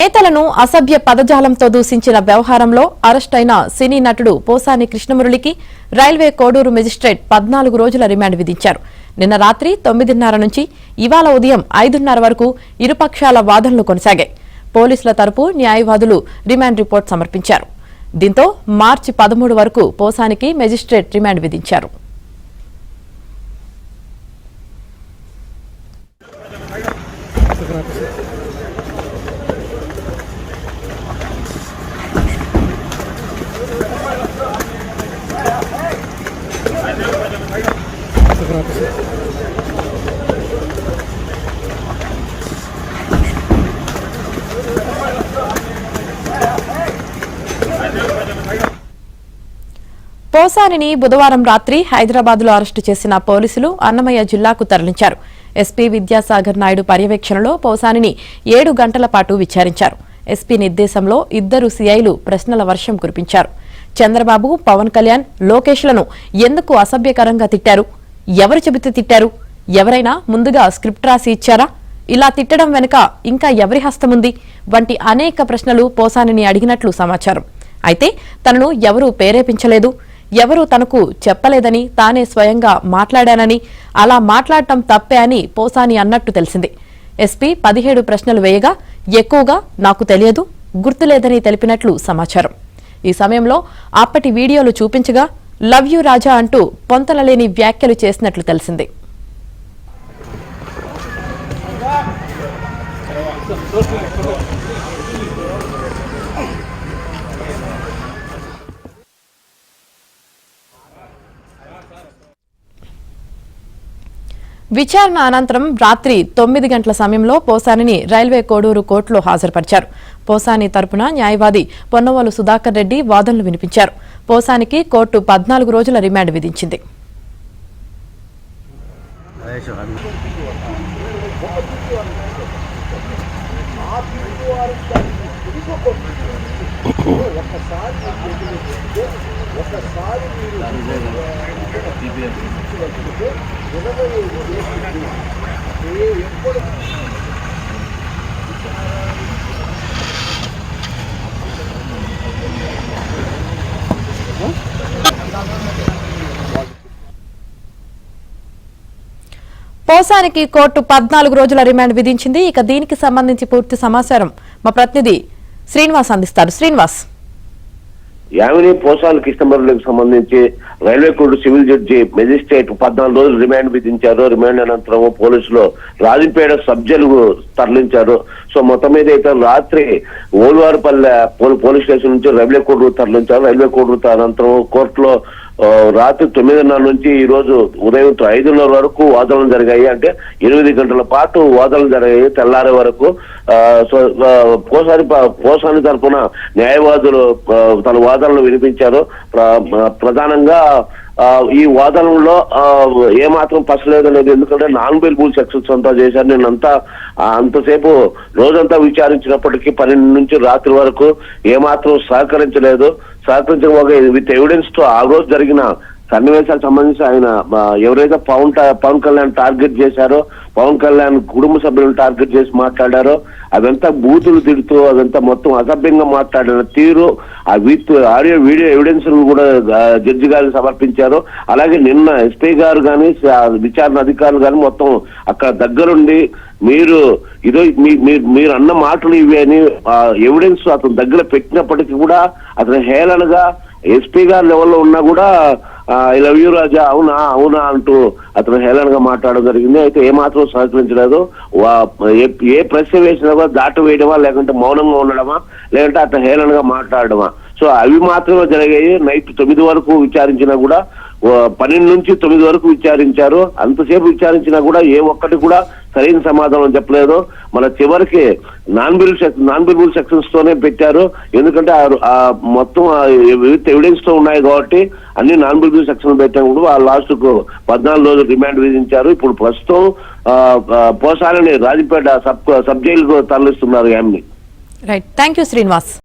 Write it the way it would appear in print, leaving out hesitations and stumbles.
నేతలను అసభ్య పదజాలంతో దూషించిన వ్యవహారంలో అరెస్టైన సినీ నటుడు పోసాని కృష్ణమురళికి రైల్వే కోడూరు మెజిస్ట్రేట్ 14 రోజుల రిమాండ్ విధించారు. నిన్న రాత్రి 9:30 నుంచి ఇవాళ ఉదయం 5:30 వరకు ఇరుపక్షాల వాదనలు కొనసాగాయి. పోలీసుల తరపు న్యాయవాదులు రిమాండ్ రిపోర్ట్ సమర్పించారు. దీంతో మార్చి 13 వరకు పోసానికి మెజిస్ట్రేట్ రిమాండ్ విధించారు. పోసానిని బుధవారం రాత్రి హైదరాబాద్లో అరెస్టు చేసిన పోలీసులు అన్నమయ్య జిల్లాకు తరలించారు. ఎస్పీ విద్యాసాగర్ నాయుడు పర్యవేక్షణలో పోసానిని 7 గంటల పాటు విచారించారు. ఎస్పీ నిర్దేశంలో ఇద్దరు సీఐలు ప్రశ్నల వర్షం కురిపించారు. చంద్రబాబు, పవన్ కళ్యాణ్, లోకేష్లను ఎందుకు అసభ్యకరంగా తిట్టారు? ఎవరు చెబితే తిట్టారు? ఎవరైనా ముందుగా స్క్రిప్ట్ రాసి ఇచ్చారా? ఇలా తిట్టడం వెనుక ఇంకా ఎవరి హస్తముంది? వంటి అనేక ప్రశ్నలు పోసానిని అడిగినట్లు సమాచారం. అయితే తనను ఎవరూ ప్రేరేపించలేదు, ఎవరూ తనకు చెప్పలేదని తానే స్వయంగా మాట్లాడానని, అలా మాట్లాడటం తప్పే అని పోసాని అన్నట్టు తెలిసింది. ఎస్పీ 17 ప్రశ్నలు వేయగా ఎక్కువగా నాకు తెలియదు, గుర్తులేదని తెలిపినట్లు సమాచారం. ఈ సమయంలో అప్పటి వీడియోలు చూపించగా లవ్ యూ రాజా అంటూ పొంతనలేని వ్యాఖ్యలు చేసినట్లు తెలిసింది. విచారణ అనంతరం రాత్రి 9 గంటల సమయంలో పోసానిని రైల్వే కోడూరు కోర్టులో హాజరుపరిచారు. పోసాని తరపున న్యాయవాది పొన్నవోలు సుధాకర్ రెడ్డి వాదనలు వినిపించారు. పోసానికి కోర్టు 14 రోజుల రిమాండ్ విధించింది. పోసానికి కోర్టు 14 రోజుల రిమాండ్ విధించింది. ఇక దీనికి సంబంధించి పూర్తి సమాచారం మా ప్రతినిధి శ్రీనివాస్ అందిస్తారు. శ్రీనివాస్, యామిని పోసాని కృష్ణమురళికి సంబంధించి railway court civil judge magistrate 14 రోజులు రిమాండ్ విధించారు. రిమాండ్ అనంతరం పోలీసులు రాజంపేట సబ్ జైలుకు తరలించారు. సో మొత్తం మీద అయితే రాత్రి ఓల్వారిపల్లె పోలీస్ స్టేషన్ నుంచి రైల్వే కోర్టు తరలించారు. రైల్వే కోర్టు అనంతరం కోర్టులో రాత్రి 9:30 నుంచి ఈ రోజు ఉదయం 5:30 వరకు వాదనలు జరిగాయి. అంటే 8 గంటల పాటు వాదనలు జరిగాయి తెల్లారే వరకు. పోసాని తరఫున న్యాయవాదులు తన వాదనలు వినిపించారు. ప్రధానంగా ఈ వాదనలో ఏమాత్రం పసలేదు లేదు, ఎందుకంటే నాన్ బెయిలబుల్ సెక్షన్స్ అంతా చేశారు. నేనంతా అంతసేపు రోజంతా విచారించినప్పటికీ 12 నుంచి రాత్రి వరకు ఏమాత్రం సహకరించకపోగా విత్ ఎవిడెన్స్ తో ఆ రోజు జరిగిన సన్నివేశాలకు సంబంధించి ఆయన ఎవరైతే పవన్ కళ్యాణ్ టార్గెట్ చేశారో, పవన్ కళ్యాణ్ కుటుంబ సభ్యులను టార్గెట్ చేసి మాట్లాడారో అదంతా బూతులు తిడుతూ అదంతా మొత్తం అసభ్యంగా మాట్లాడిన తీరు ఆ విత్ ఆడియో వీడియో ఎవిడెన్స్ కూడా జడ్జి గారికి సమర్పించారు. అలాగే నిన్న ఎస్పీ గారు కానీ విచారణ అధికారులు కానీ మొత్తం అక్కడ దగ్గరుండి మీరు అన్న మాటలు ఇవి అని ఎవిడెన్స్ అతను దగ్గర పెట్టినప్పటికీ కూడా అతను హేళనగా ఎస్పీ గారి లెవెల్లో ఉన్నా కూడా ఐ లవ్ యూ రాజా అవునా అంటూ అతను హేళనగా మాట్లాడడం జరిగింది. అయితే ఏమాత్రం సహకరించలేదు. ఏ ప్రశ్న వేసినా కూడా దాటి వేయడమా, లేకుంటే మౌనంగా ఉండడమా, లేదంటే అతను హేళనగా మాట్లాడడమా, సో అవి మాత్రమే జరిగాయి. నైట్ 9 వరకు విచారించినా కూడా 12 నుంచి 9 వరకు విచారించారు. అంతసేపు విచారించినా కూడా ఏ ఒక్కటి కూడా సరైన సమాధానం చెప్పలేదు. మన చివరికి నాన్ బెయిలబుల్ సెక్షన్స్ తోనే పెట్టారు. ఎందుకంటే మొత్తం ఎవిడెన్స్ తో ఉన్నాయి కాబట్టి అన్ని నాన్ బెయిలబుల్ సెక్షన్ పెట్టినప్పుడు ఆ లాస్ట్ కు 14 రోజులు రిమాండ్ విధించారు. ఇప్పుడు ప్రస్తుతం పోసాలని రాజంపేట సబ్ జైలుకు తరలిస్తున్నారు. Yamini. Right, thank you Srinivas.